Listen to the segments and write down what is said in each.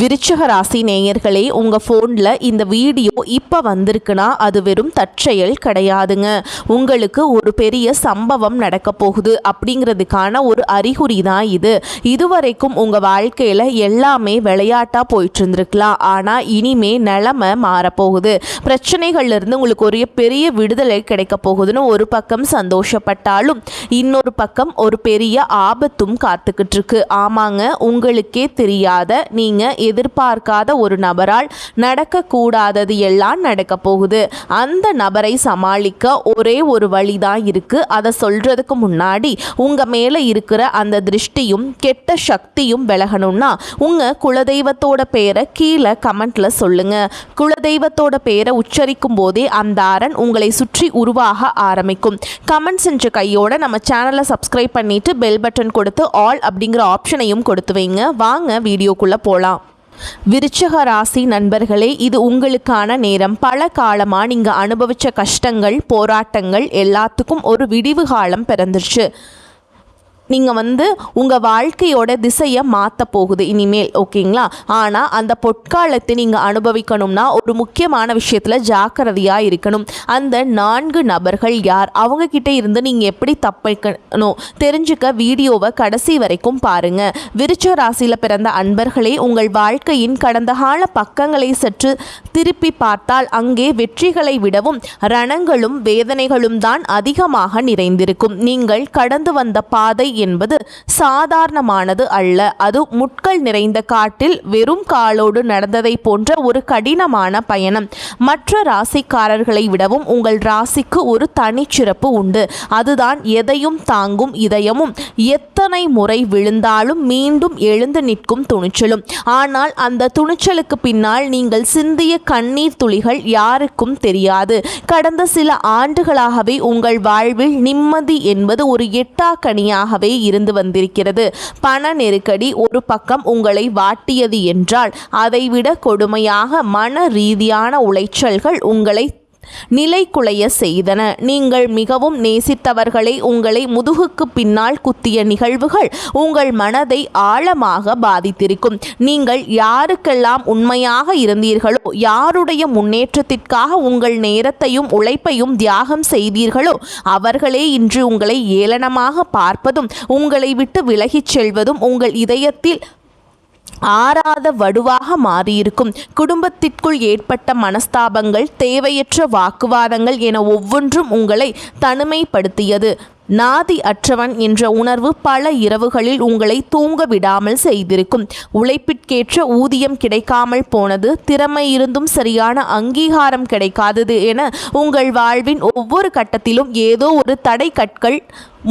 விருச்சிக ராசி நேயர்களே, உங்கள் ஃபோனில் இந்த வீடியோ இப்போ வந்திருக்குன்னா அது வெறும் தற்செயல் கிடையாதுங்க. உங்களுக்கு ஒரு பெரிய சம்பவம் நடக்க போகுது அப்படிங்கிறதுக்கான ஒரு அறிகுறி தான் இது. இதுவரைக்கும் உங்கள் வாழ்க்கையில் எல்லாமே விளையாட்டாக போயிட்டு இருந்திருக்கலாம். ஆனால் இனிமே நிலைமை மாறப்போகுது. பிரச்சனைகள்லேருந்து உங்களுக்கு ஒரு பெரிய விடுதலை கிடைக்க போகுதுன்னு ஒரு பக்கம் சந்தோஷப்பட்டாலும் இன்னொரு பக்கம் ஒரு பெரிய ஆபத்தும் காத்துக்கிட்டு இருக்கு. ஆமாங்க, உங்களுக்கே தெரியாத நீங்கள் எதிர்பார்க்காத ஒரு நபரால் நடக்கக்கூடாதது எல்லாம் நடக்க போகுது. அந்த நபரை சமாளிக்க ஒரே ஒரு வழிதான் இருக்கு. அதை சொல்றதுக்கு முன்னாடி உங்க மேல இருக்கிற அந்த திருஷ்டியும் கெட்ட சக்தியும் விலகணும்னா உங்க குலதெய்வத்தோட பேரை கீழே கமெண்ட்ல சொல்லுங்க. குலதெய்வத்தோட பேரை உச்சரிக்கும் போதே அந்த அரண் உங்களை சுற்றி உருவாக ஆரம்பிக்கும். கமெண்ட் செஞ்ச கையோட நம்ம சேனலை சப்ஸ்கிரைப் பண்ணிட்டு பெல் பட்டன் கொடுத்து ஆல் அப்படிங்கிற ஆப்ஷனையும் கொடுத்து வைங்க. வாங்க வீடியோக்குள்ள போலாம். விருச்சிக ராசி நண்பர்களே, இது உங்களுக்கான நேரம். பல காலமாக நீங்கள் அனுபவித்த கஷ்டங்கள், போராட்டங்கள் எல்லாத்துக்கும் ஒரு விடிவு காலம் பிறந்துருச்சு. நீங்கள் உங்கள் வாழ்க்கையோட திசையை மாற்ற போகுது இனிமேல், ஓகேங்களா? ஆனால் அந்த பொற்காலத்தை நீங்கள் அனுபவிக்கணும்னா ஒரு முக்கியமான விஷயத்தில் ஜாக்கிரதையாக இருக்கணும். அந்த 4 நபர்கள் யார், அவங்கக்கிட்ட இருந்து நீங்கள் எப்படி தப்பிக்கணும் தெரிஞ்சுக்க வீடியோவை கடைசி வரைக்கும் பாருங்கள். விருச்சிக ராசியில் பிறந்த அன்பர்களே, உங்கள் வாழ்க்கையின் கடந்த கால பக்கங்களை சற்று திருப்பி பார்த்தால் அங்கே வெற்றிகளை விடவும் ரணங்களும் வேதனைகளும் தான் அதிகமாக நிறைந்திருக்கும். நீங்கள் கடந்து வந்த பாதை என்பது சாதாரணமானது அல்ல. அது முட்கள் நிறைந்த காட்டில் வெறும் காலோடு நடந்ததை போன்ற ஒரு கடினமான பயணம். மற்ற ராசிக்காரர்களை விடவும் உங்கள் ராசிக்கு ஒரு தனிச்சிறப்பு உண்டு. அதுதான் எதையும் தாங்கும் இதயமும், எத்தனை முறை விழுந்தாலும் மீண்டும் எழுந்து நிற்கும் துணிச்சலும். ஆனால் அந்த துணிச்சலுக்கு பின்னால் நீங்கள் சிந்திய கண்ணீர் துளிகள் யாருக்கும் தெரியாது. கடந்த சில ஆண்டுகளாகவே உங்கள் வாழ்வில் நிம்மதி என்பது ஒரு எட்டாக்கனியாகவே இருந்து வந்திருக்கிறது. பண நெருக்கடி ஒரு பக்கம் உங்களை வாட்டியது என்றால் அதைவிட கொடுமையாக மன ரீதியான உளைச்சல்கள் உங்களை நிலைக்குலைய செய்தன. நீங்கள் மிகவும் நேசித்தவர்களை உங்களை முதுகுக்கு பின்னால் குத்திய நிகழ்வுகள் உங்கள் மனதை ஆழமாக பாதித்திருக்கும். நீங்கள் யாருக்கெல்லாம் உண்மையாக இருந்தீர்களோ, யாருடைய முன்னேற்றத்திற்காக உங்கள் நேரத்தையும் உழைப்பையும் தியாகம் செய்தீர்களோ அவர்களே இன்று உங்களை ஏளனமாக பார்ப்பதும் உங்களை விட்டு விலகிச் செல்வதும் உங்கள் இதயத்தில் ஆறாத வடுவாக மாறியிருக்கும். குடும்பத்திற்குள் ஏற்பட்ட மனஸ்தாபங்கள், தேவையற்ற வாக்குவாதங்கள் என ஒவ்வொன்றும் உங்களை தனிமைப்படுத்தியது. நாதி அற்றவன் என்ற உணர்வு பல இரவுகளில் உங்களை தூங்க விடாமல் செய்திருக்கும். உழைப்பிற்கேற்ற ஊதியம் கிடைக்காமல் போனது, திறமை இருந்தும் சரியான அங்கீகாரம் கிடைக்காதது என உங்கள் வாழ்வின் ஒவ்வொரு கட்டத்திலும் ஏதோ ஒரு தடை கற்கள்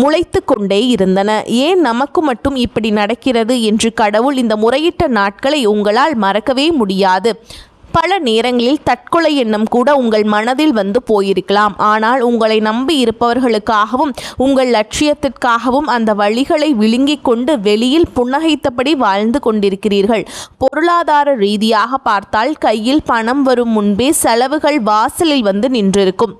முளைத்து கொண்டே இருந்தன. ஏன் நமக்கு மட்டும் இப்படி நடக்கிறது என்று கடவுள் இந்த முறையிட்ட நாட்களை உங்களால் மறக்கவே முடியாது. பல நேரங்களில் தற்கொலை எண்ணம் கூட உங்கள் மனதில் வந்து போயிருக்கலாம். ஆனால் உங்களை நம்பி இருப்பவர்களுக்காகவும் உங்கள் லட்சியத்திற்காகவும் அந்த வழிகளை விழுங்கிக் கொண்டு வெளியில் புன்னகைத்தபடி வாழ்ந்து கொண்டிருக்கிறீர்கள். பொருளாதார ரீதியாக பார்த்தால் கையில் பணம் வரும் முன்பே செலவுகள் வாசலில் வந்து நின்றிருக்கும்.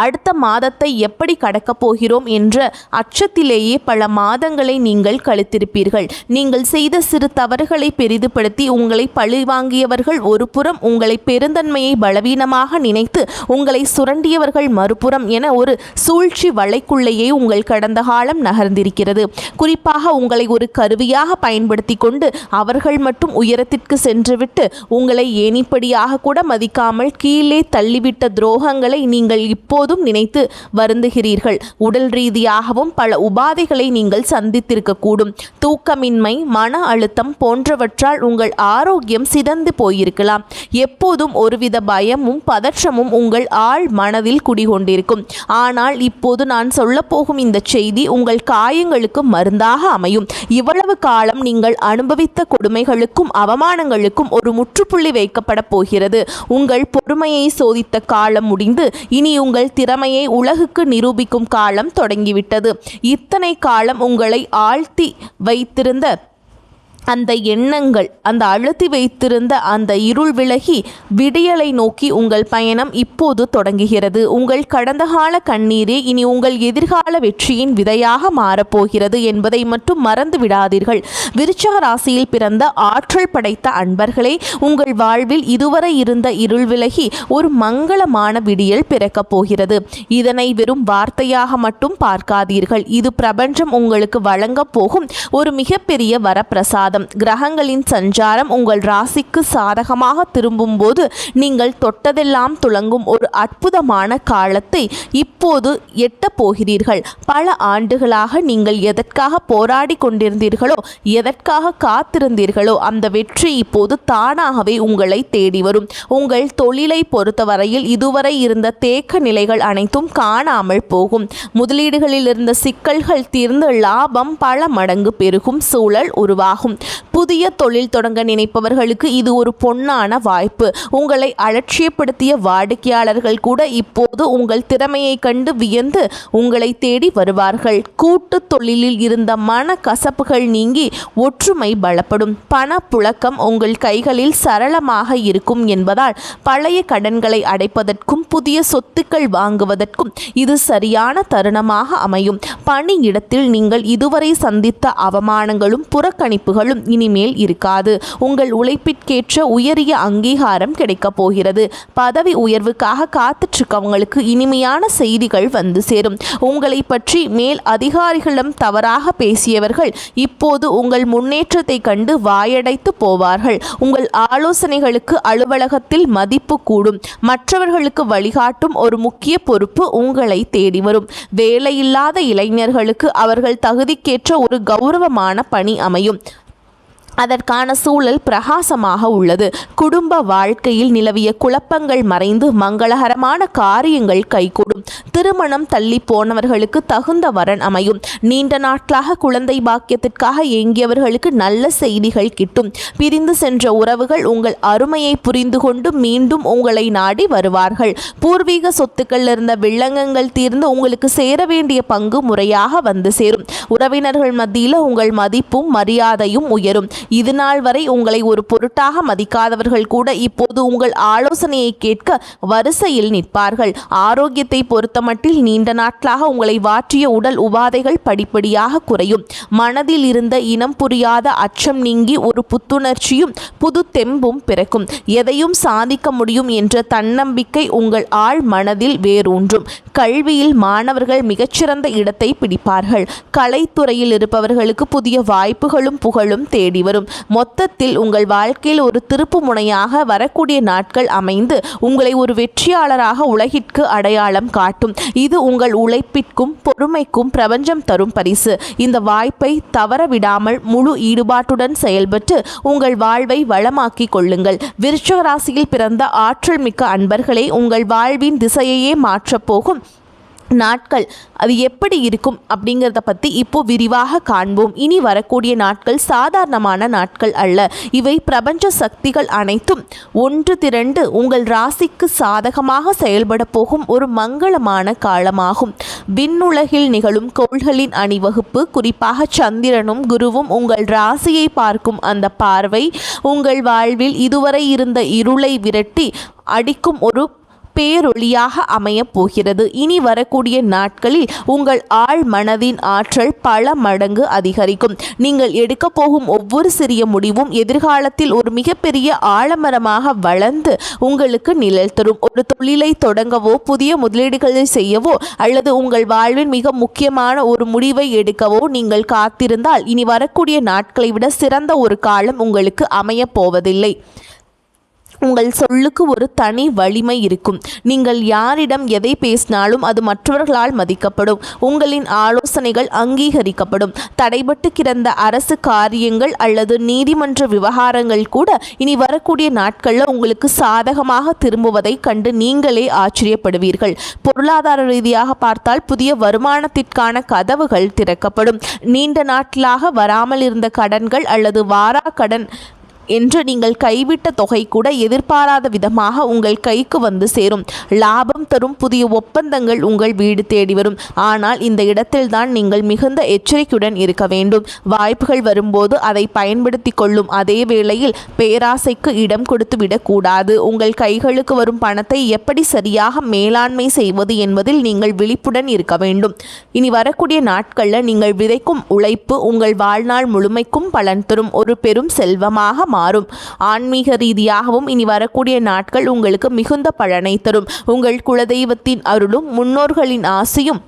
அடுத்த மாதத்தை எப்படி கடக்கப் போகிறோம் என்ற அச்சத்திலேயே பல மாதங்களை நீங்கள் கழித்திருப்பீர்கள். நீங்கள் செய்த சிறு தவறுகளை பெரிதுபடுத்தி உங்களை பழிவாங்கியவர்கள் ஒரு புறம், உங்களை பெருந்தன்மையை பலவீனமாக நினைத்து உங்களை சுரண்டியவர்கள் மறுபுறம் என ஒரு சூழ்ச்சி வலைக்குள்ளேயே உங்கள் கடந்த காலம் நகர்ந்திருக்கிறது. குறிப்பாக உங்களை ஒரு கருவியாக பயன்படுத்தி கொண்டு அவர்கள் மட்டும் உயரத்திற்கு சென்றுவிட்டு உங்களை ஏணிப்படியாக கூட மதிக்காமல் கீழே தள்ளிவிட்ட துரோகங்களை நீங்கள் இப்போதும் நினைத்து வருந்துகிறீர்கள். உடல் ரீதியாகவும் பல உபாதைகளை நீங்கள் சந்தித்திருக்கக்கூடும். தூக்கமின்மை, மன அழுத்தம் போன்றவற்றால் உங்கள் ஆரோக்கியம் சிதைந்து போயிருக்கலாம். எப்போதும் ஒருவித பயமும் பதற்றமும் உங்கள் ஆழ் மனதில் குடிகொண்டிருக்கும். ஆனால் இப்போது நான் சொல்லப்போகும் இந்த செய்தி உங்கள் காயங்களுக்கு மருந்தாக அமையும். இவ்வளவு காலம் நீங்கள் அனுபவித்த கொடுமைகளுக்கும் அவமானங்களுக்கும் ஒரு முற்றுப்புள்ளி வைக்கப்பட போகிறது. உங்கள் பொறுமையை சோதித்த காலம் முடிந்து இனி உங்கள் திறமையை உலகுக்கு நிரூபிக்கும் காலம் தொடங்கிவிட்டது. இத்தனை காலம் உங்களை ஆழ்த்தி வைத்திருந்த அந்த எண்ணங்கள், அந்த அழுத்தி வைத்திருந்த அந்த இருள் விலகி விடியலை நோக்கி உங்கள் பயணம் இப்போது தொடங்குகிறது. உங்கள் கடந்த கால கண்ணீரே இனி உங்கள் எதிர்கால வெற்றியின் விதையாக மாறப்போகிறது என்பதை மட்டும் மறந்து விடாதீர்கள். விருச்சிக ராசியில் பிறந்த ஆற்றல் படைத்த அன்பர்களே, உங்கள் வாழ்வில் இதுவரை இருந்த இருள் விலகி ஒரு மங்களமான விடியல் பிறக்கப் போகிறது. இதனை வெறும் வார்த்தையாக மட்டும் பார்க்காதீர்கள். இது பிரபஞ்சம் உங்களுக்கு வழங்கப் போகும் ஒரு மிகப்பெரிய வரப்பிரசாதம். கிரகங்களின் சஞ்சாரம் உங்கள் ராசிக்கு சாதகமாக திரும்பும் போது நீங்கள் தொட்டதெல்லாம் துலங்கும் ஒரு அற்புதமான காலத்தை இப்போது எட்ட போகிறீர்கள். பல ஆண்டுகளாக நீங்கள் எதற்காக போராடி கொண்டிருந்தீர்களோ, எதற்காக காத்திருந்தீர்களோ, அந்த வெற்றி இப்போது தானாகவே உங்களை தேடி வரும். உங்கள் தொழிலை பொறுத்தவரையில் இதுவரை இருந்த தேக்க நிலைகள் அனைத்தும் காணாமல் போகும். முதலீடுகளில் இருந்த சிக்கல்கள் தீர்ந்து லாபம் பல மடங்கு பெருகும் சூழல் உருவாகும். புதிய தொழில் தொடங்க நினைப்பவர்களுக்கு இது ஒரு பொன்னான வாய்ப்பு. உங்களை அலட்சியப்படுத்திய வாடிக்கையாளர்கள் கூட இப்போது உங்கள் திறமையை கண்டு வியந்து உங்களை தேடி வருவார்கள். கூட்டு தொழிலில் இருந்த மன கசப்புகள் நீங்கி ஒற்றுமை பலப்படும். பண புழக்கம் உங்கள் கைகளில் சரளமாக இருக்கும் என்பதால் பழைய கடன்களை அடைப்பதற்கும் புதிய சொத்துக்கள் வாங்குவதற்கும் இது சரியான தருணமாக அமையும். பணியிடத்தில் நீங்கள் இதுவரை சந்தித்த அவமானங்களும் புறக்கணிப்புகளும் இனிமேல் இருக்காது. உங்கள் உழைப்பிற்கேற்ற உயரிய அங்கீகாரம் கிடைக்கப் போகிறது. பதவி உயர்வுக்காக காத்துட்ருக்கவங்களுக்கு இனிமையான செய்திகள் வந்து சேரும். உங்களை பற்றி மேல் அதிகாரிகளிடம் தவறாக பேசியவர்கள் இப்போது உங்கள் முன்னேற்றத்தை கண்டு வாயடைத்து போவார்கள். உங்கள் ஆலோசனைகளுக்கு அலுவலகத்தில் மதிப்பு கூடும். மற்றவர்களுக்கு வழிகாட்டும் ஒரு முக்கிய பொறுப்பு உங்களை தேடி வரும். வேலையில்லாத இளைஞர்களுக்கு அவர்கள் தகுதிக்கேற்ற ஒரு கௌரவமான பணி அமையும். அதற்கான சூழல் பிரகாசமாக உள்ளது. குடும்ப வாழ்க்கையில் நிலவிய குழப்பங்கள் மறைந்து மங்களகரமான காரியங்கள் கைகூடும். திருமணம் தள்ளி போனவர்களுக்கு தகுந்த வரன் அமையும். நீண்ட நாட்களாக குழந்தை பாக்கியத்திற்காக ஏங்கியவர்களுக்கு நல்ல செய்திகள் கிட்டும். பிரிந்து சென்ற உறவுகள் உங்கள் அருமையை புரிந்து கொண்டு மீண்டும் உங்களை நாடி வருவார்கள். பூர்வீக சொத்துக்கள் இருந்த வில்லங்கங்கள் தீர்ந்து உங்களுக்கு சேர வேண்டிய பங்கு முறையாக வந்து சேரும். உறவினர்கள் மத்தியில் உங்கள் மதிப்பும் மரியாதையும் உயரும். இது நாள் வரை உங்களை ஒரு பொருட்டாக மதிக்காதவர்கள் கூட இப்போது உங்கள் ஆலோசனையை கேட்க வரிசையில் நிற்பார்கள். ஆரோக்கியத்தை பொறுத்தமட்டில் நீண்ட நாட்களாக உங்களை வாற்றிய உடல் உபாதைகள் படிப்படியாக குறையும். மனதில் இருந்த இனம் புரியாத அச்சம் நீங்கி ஒரு புத்துணர்ச்சியும் புது தெம்பும் பிறக்கும். எதையும் சாதிக்க முடியும் என்ற தன்னம்பிக்கை உங்கள் ஆழ் மனதில் வேரூன்றும். கல்வியில் மாணவர்கள் மிகச்சிறந்த இடத்தை பிடிப்பார்கள். கலைத்துறையில் இருப்பவர்களுக்கு புதிய வாய்ப்புகளும் புகழும் தேடி வரும். மொத்தத்தில் உங்கள் வாழ்க்கையில் ஒரு திருப்பு முனையாக வரக்கூடிய நாட்கள் அமைந்து உங்களை ஒரு வெற்றியாளராக உலகிற்கு அடையாளம் காட்டும். இது உங்கள் உழைப்பிற்கும் பொறுமைக்கும் பிரபஞ்சம் தரும் பரிசு. இந்த வாய்ப்பை தவறவிடாமல் முழு ஈடுபாட்டுடன் செயல்பட்டு உங்கள் வாழ்வை வளமாக்கிக் கொள்ளுங்கள். விருச்சிக ராசியில் பிறந்த ஆற்றல் மிக்க அன்பர்களே, உங்கள் வாழ்வின் திசையையே மாற்றப்போகும் நாட்கள் அது எப்படி இருக்கும் அப்படிங்கிறத பற்றி இப்போ விரிவாக காண்போம். இனி வரக்கூடிய நாட்கள் சாதாரணமான நாட்கள் அல்ல. இவை பிரபஞ்ச சக்திகள் அனைத்தும் ஒன்று திரண்டு உங்கள் ராசிக்கு சாதகமாக செயல்பட போகும் ஒரு மங்களமான காலமாகும். விண்ணுலகில் நிகழும் கோள்களின் அணிவகுப்பு, குறிப்பாக சந்திரனும் குருவும் உங்கள் ராசியை பார்க்கும் அந்த பார்வை உங்கள் வாழ்வில் இதுவரை இருந்த இருளை விரட்டி அடிக்கும் ஒரு பேரொளியாக அமையப் போகிறது. இனி வரக்கூடிய நாட்களில் உங்கள் ஆழ் மனதின் ஆற்றல் பல மடங்கு அதிகரிக்கும். நீங்கள் எடுக்க போகும் ஒவ்வொரு சிறிய முடிவும் எதிர்காலத்தில் ஒரு மிகப்பெரிய ஆலமரமாக வளர்ந்து உங்களுக்கு நிழல் தரும். ஒரு தொழிலை தொடங்கவோ, புதிய முதலீடுகளை செய்யவோ, அல்லது உங்கள் வாழ்வின் மிக முக்கியமான ஒரு முடிவை எடுக்கவோ நீங்கள் காத்திருந்தால் இனி வரக்கூடிய நாட்களை விட சிறந்த ஒரு காலம் உங்களுக்கு அமையப் போவதில்லை. உங்கள் சொல்லுக்கு ஒரு தனி வலிமை இருக்கும். நீங்கள் யாரிடம் எதை பேசினாலும் அது மற்றவர்களால் மதிக்கப்படும். உங்களின் ஆலோசனைகள் அங்கீகரிக்கப்படும். தடைபட்டு கிடந்த அரசு காரியங்கள் அல்லது நீதிமன்ற விவகாரங்கள் கூட இனி வரக்கூடிய நாட்களில் உங்களுக்கு சாதகமாக திரும்புவதை கண்டு நீங்களே ஆச்சரியப்படுவீர்கள். பொருளாதார ரீதியாக பார்த்தால் புதிய வருமானத்திற்கான கதவுகள் திறக்கப்படும். நீண்ட நாட்களாக வராமல் இருந்த கடன்கள் அல்லது வாரா கடன் என்று நீங்கள் கைவிட்ட தொகை கூட எதிர்பாராத விதமாக உங்கள் கைக்கு வந்து சேரும். லாபம் தரும் புதிய ஒப்பந்தங்கள் உங்கள் வீடு தேடி வரும். ஆனால் இந்த இடத்தில்தான் நீங்கள் மிகுந்த எச்சரிக்கையுடன் இருக்க வேண்டும். வாய்ப்புகள் வரும்போது அதை பயன்படுத்தி கொள்ளும் அதே வேளையில் பேராசைக்கு இடம் கொடுத்து விடக்கூடாது. உங்கள் கைகளுக்கு வரும் பணத்தை எப்படி சரியாக மேலாண்மை செய்வது என்பதில் நீங்கள் விழிப்புடன் இருக்க வேண்டும். இனி வரக்கூடிய நாட்களில் நீங்கள் விதைக்கும் உழைப்பு உங்கள் வாழ்நாள் முழுமைக்கும் பலன் தரும் ஒரு பெரும் செல்வமாக மாறும். ஆன்மீக ரீதியாகவும் இனி வரக்கூடிய நாட்கள் உங்களுக்கு மிகுந்த பலனை தரும். உங்கள் குலதெய்வத்தின் அருளும் முன்னோர்களின் ஆசையும்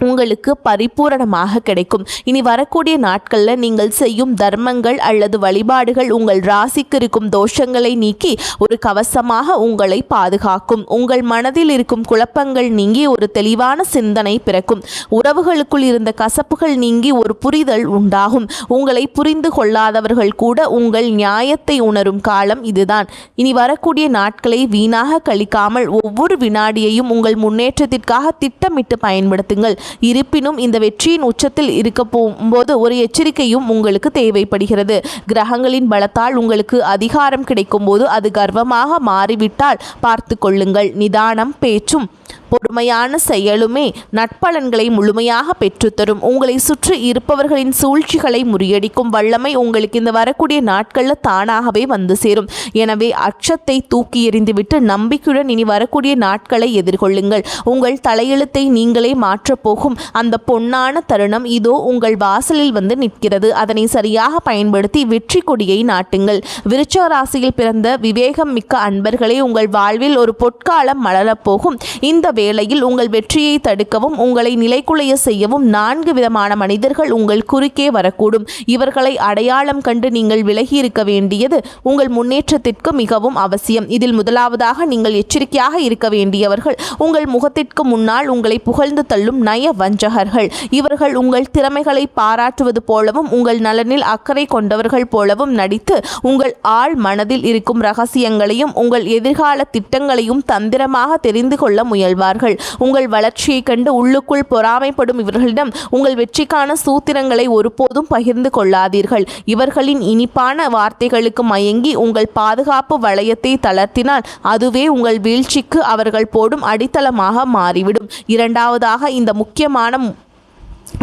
உங்களுக்கு பரிபூரணமாக கிடைக்கும். இனி வரக்கூடிய நாட்களில் நீங்கள் செய்யும் தர்மங்கள் அல்லது வழிபாடுகள் உங்கள் ராசிக்கு இருக்கும் தோஷங்களை நீக்கி ஒரு கவசமாக உங்களை பாதுகாக்கும். உங்கள் மனதில் இருக்கும் குழப்பங்கள் நீங்கி ஒரு தெளிவான சிந்தனை பிறக்கும். உறவுகளுக்குள் இருந்த கசப்புகள் நீங்கி ஒரு புரிதல் உண்டாகும். உங்களை புரிந்து கொள்ளாதவர்கள் கூட உங்கள் நியாயத்தை உணரும் காலம் இதுதான். இனி வரக்கூடிய நாட்களை வீணாக கழிக்காமல் ஒவ்வொரு வினாடியையும் உங்கள் முன்னேற்றத்திற்காக திட்டமிட்டு பயன்படுத்துங்கள். இருப்பினும் இந்த வெற்றியின் உச்சத்தில் இருக்க போகும்போது ஒரு எச்சரிக்கையும் உங்களுக்கு தேவைப்படுகிறது. கிரகங்களின் பலத்தால் உங்களுக்கு அதிகாரம் கிடைக்கும் போது அது கர்வமாக மாறிவிட்டால் பார்த்து கொள்ளுங்கள். நிதானம் பேச்சும் பொறுமையான செயலுமே நட்பலன்களை முழுமையாக பெற்றுத்தரும். உங்களை சுற்றி இருப்பவர்களின் சூழ்ச்சிகளை முறியடிக்கும் வல்லமை உங்களுக்கு இந்த வரக்கூடிய நாட்களில் தானாகவே வந்து சேரும். எனவே அச்சத்தை தூக்கி எறிந்துவிட்டு நம்பிக்கையுடன் இனி வரக்கூடிய நாட்களை எதிர்கொள்ளுங்கள். உங்கள் தலையெழுத்தை நீங்களே மாற்றப்போகும் அந்த பொன்னான தருணம் இதோ உங்கள் வாசலில் வந்து நிற்கிறது. அதனை சரியாக பயன்படுத்தி வெற்றி கொடியை நாட்டுங்கள். விருச்சிக ராசியில் பிறந்த விவேகம் மிக்க அன்பர்களே, உங்கள் வாழ்வில் ஒரு பொற்காலம் மலரப்போகும். இந்த வேளையில் உங்கள் வெற்றியை தடுக்கவும் உங்களை நிலைக்குலைய செய்யவும் 4 விதமான மனிதர்கள் உங்கள் குறுக்கே வரக்கூடும். இவர்களை அடையாளம் கண்டு நீங்கள் விலகி இருக்க வேண்டியது உங்கள் முன்னேற்றத்திற்கு மிகவும் அவசியம். இதில் முதலாவதாக நீங்கள் எச்சரிக்கையாக இருக்க வேண்டியவர்கள் உங்கள் முகத்திற்கு முன்னால் உங்களை புகழ்ந்து தள்ளும் நய வஞ்சகர்கள். இவர்கள் உங்கள் திறமைகளை பாராட்டுவது போலவும் உங்கள் நலனில் அக்கறை கொண்டவர்கள் போலவும் நடித்து உங்கள் ஆழ் மனதில் இருக்கும் ரகசியங்களையும் உங்கள் எதிர்கால திட்டங்களையும் தந்திரமாக தெரிந்து கொள்ள முயல்வார்கள். உங்கள் வளர்ச்சியை கண்டு உள்ளுக்குள் பொறாமைப்படும் இவர்களிடம் உங்கள் வெற்றிக்கான சூத்திரங்களை ஒருபோதும் பகிர்ந்து கொள்ளாதீர்கள். இவர்களின் இனிப்பான வார்த்தைகளுக்கு மயங்கி உங்கள் பாதுகாப்பு வளையத்தை தளர்த்தினால் அதுவே உங்கள் வீழ்ச்சிக்கு அவர்கள் போடும் அடித்தளமாக மாறிவிடும். இரண்டாவதாக, இந்த முக்கியமான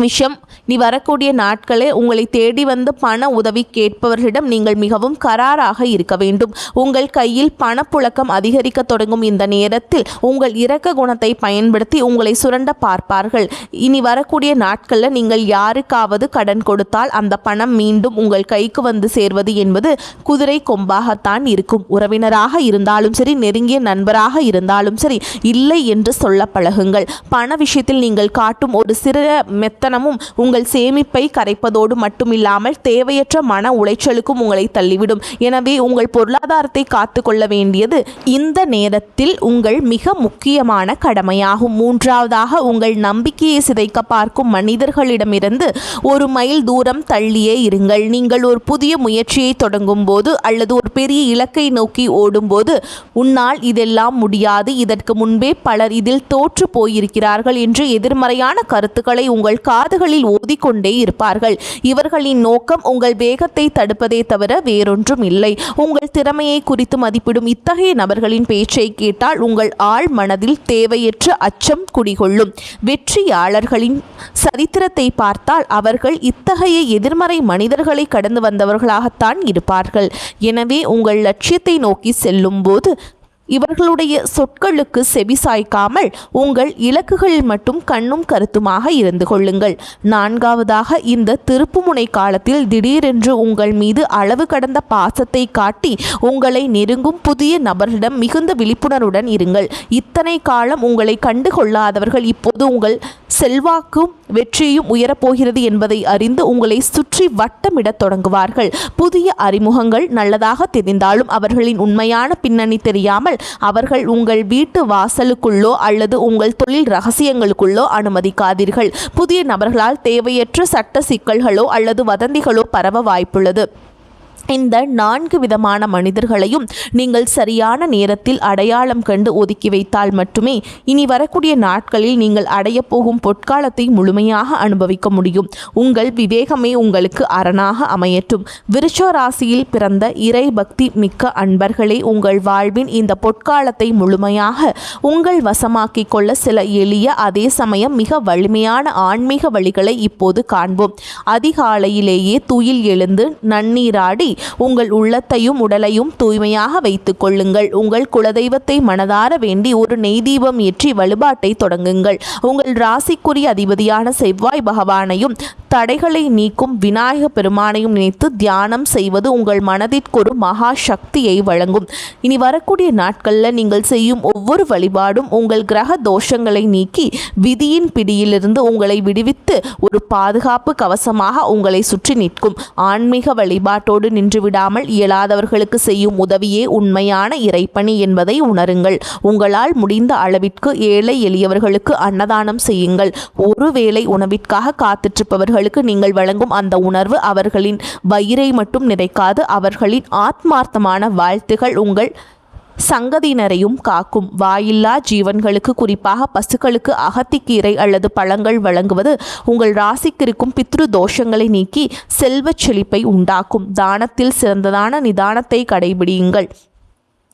விஷயம், நீ வரக்கூடிய நாட்களே உங்களை தேடி வந்து பண உதவி கேட்பவர்களிடம் நீங்கள் மிகவும் கராராக இருக்க வேண்டும். உங்கள் கையில் பணப்புழக்கம் அதிகரிக்க தொடங்கும் இந்த நேரத்தில் உங்கள் இரக்க குணத்தை பயன்படுத்தி உங்களை சுரண்ட பார்ப்பார்கள். இனி வரக்கூடிய நாட்களில் நீங்கள் யாருக்காவது கடன் கொடுத்தால் அந்த பணம் மீண்டும் உங்கள் கைக்கு வந்து சேர்வது என்பது குதிரை கொம்பாகத்தான் இருக்கும். உறவினராக இருந்தாலும் சரி, நெருங்கிய நண்பராக இருந்தாலும் சரி, இல்லை என்று சொல்ல பழகுங்கள். பண விஷயத்தில் நீங்கள் காட்டும் ஒரு சிறிய மெத்தனமும் உங்கள் சேமிப்பை கரைப்பதோடு மட்டுமில்லாமல் தேவையற்ற மன உளைச்சலுக்கும் உங்களை தள்ளிவிடும். எனவே உங்கள் பொருளாதாரத்தை காத்து கொள்ள வேண்டியது இந்த நேரத்தில் உங்கள் மிக முக்கியமான கடமையாகும். மூன்றாவதாக, உங்கள் நம்பிக்கையை சிதைக்க பார்க்கும் மனிதர்களிடமிருந்து ஒரு மைல் தூரம் தள்ளியே இருங்கள். நீங்கள் ஒரு புதிய முயற்சியை தொடங்கும் போது அல்லது ஒரு பெரிய இலக்கை நோக்கி ஓடும்போது உன்னால் இதெல்லாம் முடியாது, இதற்கு முன்பே பலர் இதில் தோற்று போயிருக்கிறார்கள் என்று எதிர்மறையான கருத்துக்களை உங்கள் காதுகளில் ஓதிக்கொண்டே இருப்பார்கள். இவர்களின் நோக்கம் உங்கள் வேகத்தை தடுப்பதே தவிர வேறொன்றும் இல்லை. உங்கள் திறமையை குறித்து மதிப்பிடும் இத்தகைய நபர்களின் பேச்சை கேட்டால் உங்கள் ஆழ் மனதில் தேவையற்ற அச்சம் குடிகொள்ளும். வெற்றியாளர்களின் சரித்திரத்தை பார்த்தால் அவர்கள் இத்தகைய எதிர்மறை மனிதர்களை கடந்து வந்தவர்களாகத்தான் இருப்பார்கள். எனவே உங்கள் லட்சியத்தை நோக்கி செல்லும் போது இவர்களுடைய சொற்களுக்கு செவிசாய்க்காமல் உங்கள் இலக்குகளில் மட்டும் கண்ணும் கருத்துமாக இருந்து கொள்ளுங்கள். நான்காவதாக, இந்த திருப்புமுனை காலத்தில் திடீரென்று உங்கள் மீது அளவு கடந்த பாசத்தை காட்டி உங்களை நெருங்கும் புதிய நபர்களிடம் மிகுந்த விழிப்புணர்வுடன் இருங்கள். இத்தனை காலம் உங்களை கண்டு கொள்ளாதவர்கள் இப்போது உங்கள் செல்வாக்கும் வெற்றியும் உயரப்போகிறது என்பதை அறிந்து உங்களை சுற்றி வட்டமிடத் தொடங்குவார்கள். புதிய அறிமுகங்கள் நல்லதாக தெரிந்தாலும் அவர்களின் உண்மையான பின்னணி தெரியாமல் அவர்கள் உங்கள் வீட்டு வாசலுக்குள்ளோ அல்லது உங்கள் தொழில் ரகசியங்களுக்குள்ளோ அனுமதிக்காதீர்கள். புதிய நபர்களால் தேவையற்ற சட்ட சிக்கல்களோ அல்லது வதந்திகளோ பரவ வாய்ப்புள்ளது. இந்த 4 விதமான மனிதர்களையும் நீங்கள் சரியான நேரத்தில் அடையாளம் கண்டு ஒதுக்கி வைத்தால் மட்டுமே இனி வரக்கூடிய நாட்களில் நீங்கள் அடைய போகும் பொற்காலத்தை முழுமையாக அனுபவிக்க முடியும். உங்கள் விவேகமே உங்களுக்கு அரணாக அமையட்டும். விருச்ச ராசியில் பிறந்த இறை பக்தி மிக்க அன்பர்களே, உங்கள் வாழ்வின் இந்த பொற்காலத்தை முழுமையாக உங்கள் வசமாக்கிக் கொள்ள சில எளிய அதே சமயம் மிக வலிமையான ஆன்மீக வழிகளை இப்போது காண்போம். அதிகாலையிலேயே துயில் எழுந்து நன்னீராடி உங்கள் உள்ளத்தையும் உடலையும் தூய்மையாக வைத்துக் கொள்ளுங்கள். உங்கள் குலதெய்வத்தை மனதார வேண்டி ஒரு நெய் தீபம் ஏற்றி வழிபாட்டை தொடங்குங்கள். உங்கள் ராசிக்குரிய அதிபதியான செவ்வாய் பகவானையும் தடைகளை நீக்கும் விநாயக பெருமானையும் நினைத்து தியானம் செய்வது உங்கள் மனதிற்கு ஒரு மகா சக்தியை வழங்கும். இனி வரக்கூடிய நாட்களில் நீங்கள் செய்யும் ஒவ்வொரு வழிபாடும் உங்கள் கிரக தோஷங்களை நீக்கி விதியின் பிடியிலிருந்து உங்களை விடுவித்து ஒரு பாதுகாப்பு கவசமாக உங்களை சுற்றி நிற்கும். ஆன்மீக வழிபாட்டோடு நின்று விடாமல் இயலாதவர்களுக்கு செய்யும் உதவியே உண்மையான இறைப்பணி என்பதை உணருங்கள். உங்களால் முடிந்த அளவிற்கு ஏழை எளியவர்களுக்கு அன்னதானம் செய்யுங்கள். ஒருவேளை உணவிற்காக காத்திருப்பவர்களுக்கு நீங்கள் வழங்கும் அந்த உணர்வு அவர்களின் வயிறை மட்டும் நிறைக்காது, அவர்களின் ஆத்மார்த்தமான வாழ்த்துகள் உங்கள் சங்கதியினரையும் காக்கும். வாயில்லா ஜீவன்களுக்கு, குறிப்பாக பசுக்களுக்கு அகத்திக்கீரை அல்லது பழங்கள் வழங்குவது உங்கள் ராசிக்கு இருக்கும் பித்ரு தோஷங்களை நீக்கி செல்வச் செழிப்பை உண்டாக்கும். தானத்தில் சிறந்ததான நிதானத்தை கடைபிடியுங்கள்.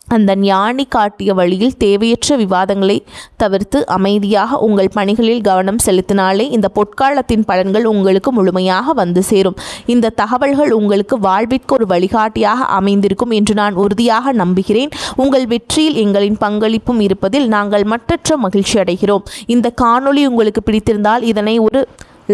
அந்த ஞானி காட்டிய வழியில் தேவையற்ற விவாதங்களை தவிர்த்து அமைதியாக உங்கள் பணிகளில் கவனம் செலுத்தினாலே இந்த பொற்காலத்தின் பலன்கள் உங்களுக்கு முழுமையாக வந்து சேரும். இந்த தகவல்கள் உங்களுக்கு வாழ்விற்கு ஒரு வழிகாட்டியாக அமைந்திருக்கும் என்று நான் உறுதியாக நம்புகிறேன். உங்கள் வெற்றியில் எங்களின் பங்களிப்பும் இருப்பதில் நாங்கள் மட்டற்ற மகிழ்ச்சி அடைகிறோம். இந்த காணொளி உங்களுக்கு பிடித்திருந்தால் இதனை ஒரு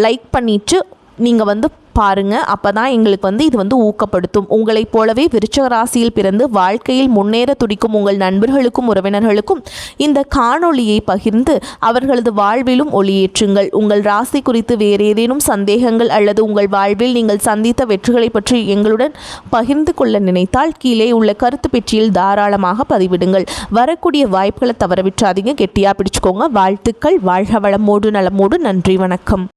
லைக் பண்ணிட்டு நீங்கள் பாருங்கள். அப்போ தான் எங்களுக்கு இது ஊக்கப்படுத்தும். உங்களைப் போலவே விருச்சிக ராசியில் பிறந்து வாழ்க்கையில் முன்னேற துடிக்கும் உங்கள் நண்பர்களுக்கும் உறவினர்களுக்கும் இந்த காணொளியை பகிர்ந்து அவர்களது வாழ்விலும் ஒளியேற்றுங்கள். உங்கள் ராசி குறித்து வேறு ஏதேனும் சந்தேகங்கள் அல்லது உங்கள் வாழ்வில் நீங்கள் சந்தித்த வெற்றிகளை பற்றி எங்களுடன் பகிர்ந்து கொள்ள நினைத்தால் கீழே உள்ள கருத்து பெட்டியில் தாராளமாக பதிவிடுங்கள். வரக்கூடிய வாய்ப்புகளை தவறவிட்டாதீங்க. கெட்டியாக பிடிச்சுக்கோங்க. வாழ்த்துக்கள். வாழ்க வளமோடு நலமோடு. நன்றி, வணக்கம்.